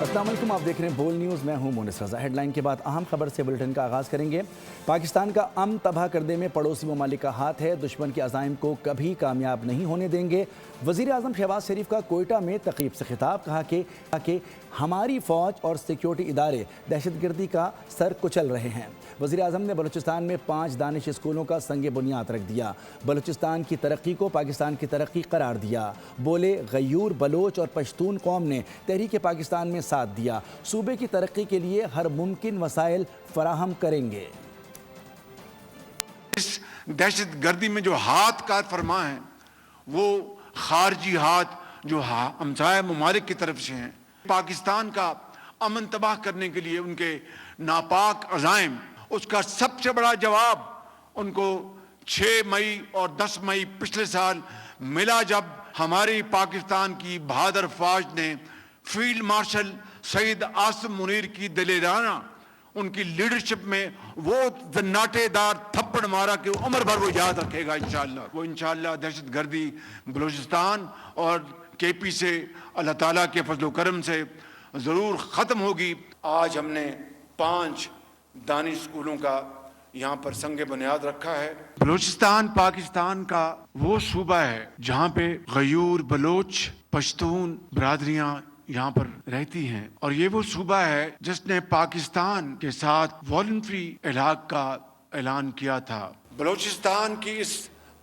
السلام علیکم، آپ دیکھ رہے ہیں بول نیوز، میں ہوں مونس رضا۔ ہیڈ لائن کے بعد اہم خبر سے بلٹن کا آغاز کریں گے۔ پاکستان کا امن تباہ کرنے میں پڑوسی ممالک کا ہاتھ ہے، دشمن کے عزائم کو کبھی کامیاب نہیں ہونے دیں گے۔ وزیر اعظم شہباز شریف کا کوئٹہ میں تقریب سے خطاب، کہا کہ ہماری فوج اور سیکیورٹی ادارے دہشت گردی کا سر کچل رہے ہیں۔ وزیر اعظم نے بلوچستان میں 5 دانش اسکولوں کا سنگ بنیاد رکھ دیا، بلوچستان کی ترقی کو پاکستان کی ترقی قرار دیا۔ بولے غیور، بلوچ اور پشتون قوم نے تحریک پاکستان میں ساتھ دیا، صوبے کی ترقی کے لیے ہر ممکن وسائل فراہم کریں گے۔ اس دہشت گردی میں جو ہاتھ کار فرما ہیں وہ خارجی ہاتھ جو ہمسایہ ممالک کی طرف سے ہیں۔ پاکستان کا امن تباہ کرنے کے لیے ان کے ناپاک عزائم، اس کا سب سے بڑا جواب ان کو 6 مئی اور 10 مئی پچھلے سال ملا، جب ہماری پاکستان کی بہادر فوج نے فیلڈ مارشل سید عاصم منیر کی دلیرانہ ان کی لیڈرشپ میں وہ زناٹے دار تھپڑ مارا کہ عمر بھر وہ یاد رکھے گا انشاءاللہ۔ وہ انشاءاللہ دہشت گردی بلوچستان اور کے پی سے اللہ تعالیٰ کے فضل و کرم سے ضرور ختم ہوگی۔ آج ہم نے 5 دانش اسکولوں کا یہاں پر سنگ بنیاد رکھا ہے۔ بلوچستان پاکستان کا وہ صوبہ ہے جہاں پہ غیور، بلوچ، پشتون برادریاں یہاں پر رہتی ہیں، اور یہ وہ صوبہ ہے جس نے پاکستان کے ساتھ والنٹری الحاق کا اعلان کیا تھا۔ بلوچستان کی اس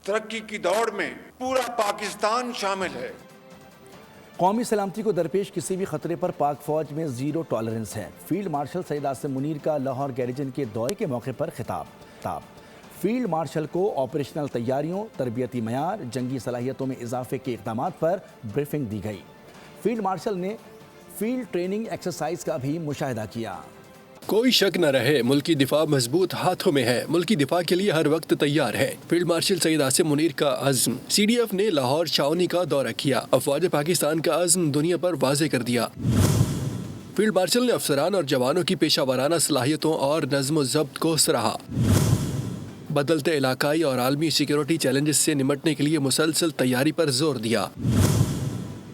ترقی کی دوڑ میں پورا پاکستان شامل ہے۔ قومی سلامتی کو درپیش کسی بھی خطرے پر پاک فوج میں زیرو ٹالرنس ہے۔ فیلڈ مارشل سید عاصم منیر کا لاہور گیریجن کے دورے کے موقع پر خطاب۔ فیلڈ مارشل کو آپریشنل تیاریوں، تربیتی معیار، جنگی صلاحیتوں میں اضافے کے اقدامات پر بریفنگ دی گئی۔ فیلڈ مارشل نے فیلڈ ٹریننگ ایکسرسائز کا بھی مشاہدہ کیا۔ کوئی شک نہ رہے، ملکی دفاع مضبوط ہاتھوں میں ہے، ملکی دفاع کے لیے ہر وقت تیار ہے۔ فیلڈ مارشل سید عاصم منیر کا عزم۔ سی ڈی ایف نے لاہور چھاؤنی کا دورہ کیا، افواج پاکستان کا عزم دنیا پر واضح کر دیا۔ فیلڈ مارشل نے افسران اور جوانوں کی پیشہ ورانہ صلاحیتوں اور نظم و ضبط کو سراہا۔ بدلتے علاقائی اور عالمی سیکیورٹی چیلنجز سے نمٹنے کے لیے مسلسل تیاری پر زور دیا۔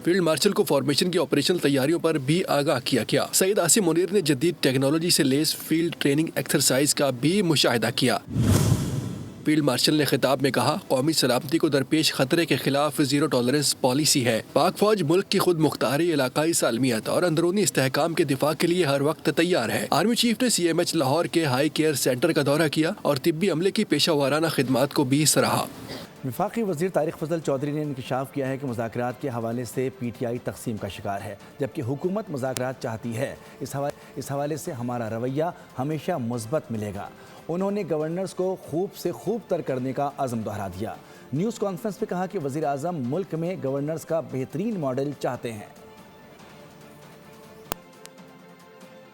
فیلڈ مارشل کو فارمیشن کی آپریشنل تیاریوں پر بھی آگاہ کیا گیا۔ سید عاصم منیر نے جدید ٹیکنالوجی سے لیس فیلڈ ٹریننگ ایکسرسائز کا بھی مشاہدہ کیا۔ فیلڈ مارشل نے خطاب میں کہا، قومی سلامتی کو درپیش خطرے کے خلاف زیرو ٹالرنس پالیسی ہے۔ پاک فوج ملک کی خود مختاری، علاقائی سالمیت اور اندرونی استحکام کے دفاع کے لیے ہر وقت تیار ہے۔ آرمی چیف نے سی ایم ایچ لاہور کے ہائی کیئر سینٹر کا دورہ کیا اور طبی عملے کی پیشہ ورانہ خدمات کو بھی سراہا۔ وفاقی وزیر طارق فضل چودھری نے انکشاف کیا ہے کہ مذاکرات کے حوالے سے پی ٹی آئی تقسیم کا شکار ہے، جبکہ حکومت مذاکرات چاہتی ہے۔ اس حوالے سے ہمارا رویہ ہمیشہ مثبت ملے گا۔ انہوں نے گورنرز کو خوب سے خوب تر کرنے کا عزم دہرا دیا۔ نیوز کانفرنس میں کہا کہ وزیر اعظم ملک میں گورنرز کا بہترین ماڈل چاہتے ہیں۔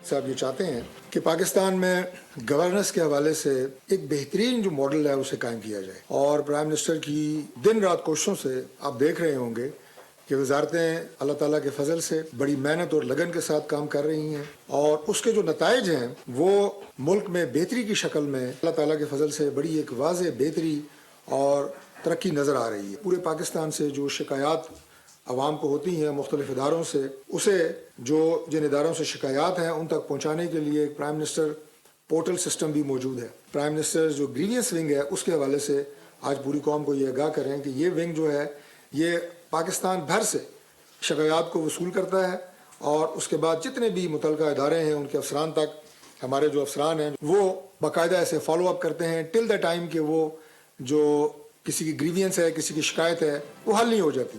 صاحب یہ چاہتے ہیں کہ پاکستان میں گورننس کے حوالے سے ایک بہترین جو ماڈل ہے اسے قائم کیا جائے، اور پرائم منسٹر کی دن رات کوششوں سے آپ دیکھ رہے ہوں گے کہ وزارتیں اللہ تعالیٰ کے فضل سے بڑی محنت اور لگن کے ساتھ کام کر رہی ہیں، اور اس کے جو نتائج ہیں وہ ملک میں بہتری کی شکل میں اللہ تعالیٰ کے فضل سے بڑی ایک واضح بہتری اور ترقی نظر آ رہی ہے۔ پورے پاکستان سے جو شکایات عوام کو ہوتی ہیں مختلف اداروں سے، اسے جن اداروں سے شکایات ہیں ان تک پہنچانے کے لیے ایک پرائم منسٹر پورٹل سسٹم بھی موجود ہے۔ پرائم منسٹر جو گریوینس ونگ ہے اس کے حوالے سے آج پوری قوم کو یہ آگاہ کریں کہ یہ ونگ جو ہے یہ پاکستان بھر سے شکایات کو وصول کرتا ہے، اور اس کے بعد جتنے بھی متعلقہ ادارے ہیں ان کے افسران تک ہمارے جو افسران ہیں وہ باقاعدہ ایسے فالو اپ کرتے ہیں ٹل دا ٹائم کہ وہ جو کسی کی گریوینس ہے، کسی کی شکایت ہے، وہ حل نہیں ہو جاتی۔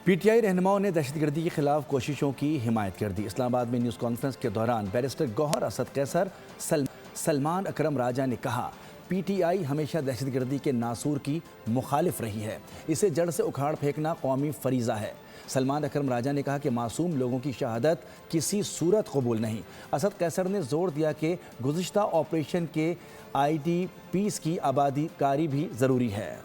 پی ٹی آئی رہنماؤں نے دہشت گردی کے خلاف کوششوں کی حمایت کر دی۔ اسلام آباد میں نیوز کانفرنس کے دوران بیرسٹر گوہر اسد قیصر، سلمان اکرم راجہ نے کہا، پی ٹی آئی ہمیشہ دہشت گردی کے ناسور کی مخالف رہی ہے، اسے جڑ سے اکھاڑ پھینکنا قومی فریضہ ہے۔ سلمان اکرم راجہ نے کہا کہ معصوم لوگوں کی شہادت کسی صورت قبول نہیں۔ اسد قیصر نے زور دیا کہ گزشتہ آپریشن کے آئی ڈی پیز کی آبادی کاری بھی ضروری ہے۔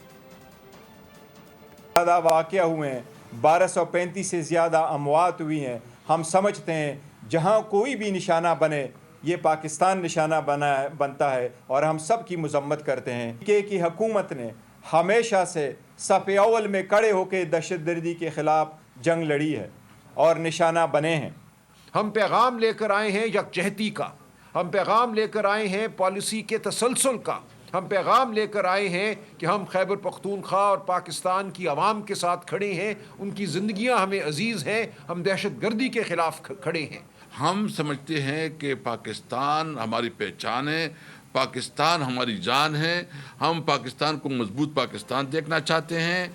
زیادہ واقعہ ہوئے ہیں، 1235 سے زیادہ اموات ہوئی ہیں۔ ہم سمجھتے ہیں جہاں کوئی بھی نشانہ بنے یہ پاکستان نشانہ بنتا ہے، اور ہم سب کی مذمت کرتے ہیں کہ حکومت نے ہمیشہ سے صف اول میں کھڑے ہو کے دہشت گردی کے خلاف جنگ لڑی ہے اور نشانہ بنے ہیں۔ ہم پیغام لے کر آئے ہیں یکجہتی کا، ہم پیغام لے کر آئے ہیں پالیسی کے تسلسل کا، ہم پیغام لے کر آئے ہیں کہ ہم خیبر پختونخوا اور پاکستان کی عوام کے ساتھ کھڑے ہیں، ان کی زندگیاں ہمیں عزیز ہیں، ہم دہشت گردی کے خلاف کھڑے ہیں۔ ہم سمجھتے ہیں کہ پاکستان ہماری پہچان ہے، پاکستان ہماری جان ہے، ہم پاکستان کو مضبوط پاکستان دیکھنا چاہتے ہیں۔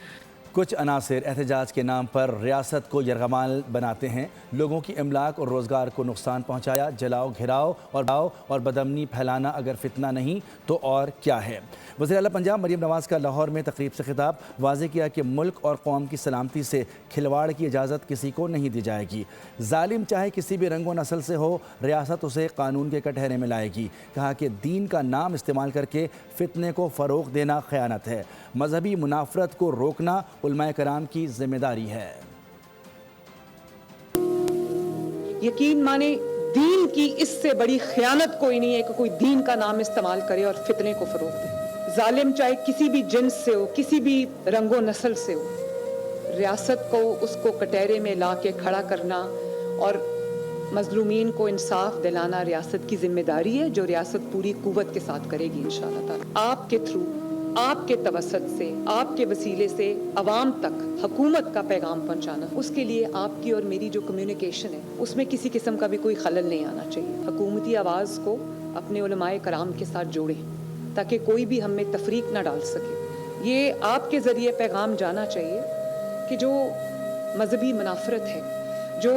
کچھ عناصر احتجاج کے نام پر ریاست کو یرغمال بناتے ہیں، لوگوں کی املاک اور روزگار کو نقصان پہنچایا، جلاؤ گھراؤ اور بدامنی پھیلانا اگر فتنہ نہیں تو اور کیا ہے؟ وزیر اعلیٰ پنجاب مریم نواز کا لاہور میں تقریب سے خطاب، واضح کیا کہ ملک اور قوم کی سلامتی سے کھلواڑ کی اجازت کسی کو نہیں دی جائے گی، ظالم چاہے کسی بھی رنگ و نسل سے ہو، ریاست اسے قانون کے کٹہرے میں لائے گی۔ کہا کہ دین کا نام استعمال کر کے فتنے کو فروغ دینا خیانت ہے، مذہبی منافرت کو روکنا علماء کرام کی ذمہ داری ہے۔ یقین مانے دین کی اس سے بڑی خیانت کوئی نہیں ہے کہ کوئی دین کا نام استعمال کرے اور فتنے کو فروغ دے۔ ظالم چاہے کسی بھی جنس سے ہو، کسی بھی رنگ و نسل سے ہو، ریاست کو اس کو کٹہرے میں لا کے کھڑا کرنا اور مظلومین کو انصاف دلانا ریاست کی ذمہ داری ہے، جو ریاست پوری قوت کے ساتھ کرے گی انشاءاللہ تعالی۔ آپ کے تھرو، آپ کے توسط سے، آپ کے وسیلے سے عوام تک حکومت کا پیغام پہنچانا، اس کے لیے آپ کی اور میری جو کمیونیکیشن ہے اس میں کسی قسم کا بھی کوئی خلل نہیں آنا چاہیے۔ حکومتی آواز کو اپنے علماء کرام کے ساتھ جوڑیں تاکہ کوئی بھی ہم میں تفریق نہ ڈال سکے۔ یہ آپ کے ذریعے پیغام جانا چاہیے کہ جو مذہبی منافرت ہے، جو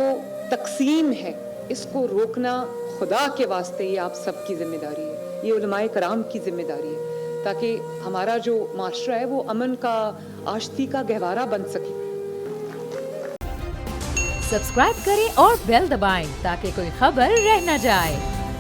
تقسیم ہے، اس کو روکنا خدا کے واسطے یہ آپ سب کی ذمہ داری ہے، یہ علماء کرام کی ذمہ داری ہے، تاکہ ہمارا جو معاشرہ ہے وہ امن کا، آشتی کا گہوارہ بن سکے۔ سبسکرائب کریں اور بیل دبائیں تاکہ کوئی خبر رہ نہ جائے۔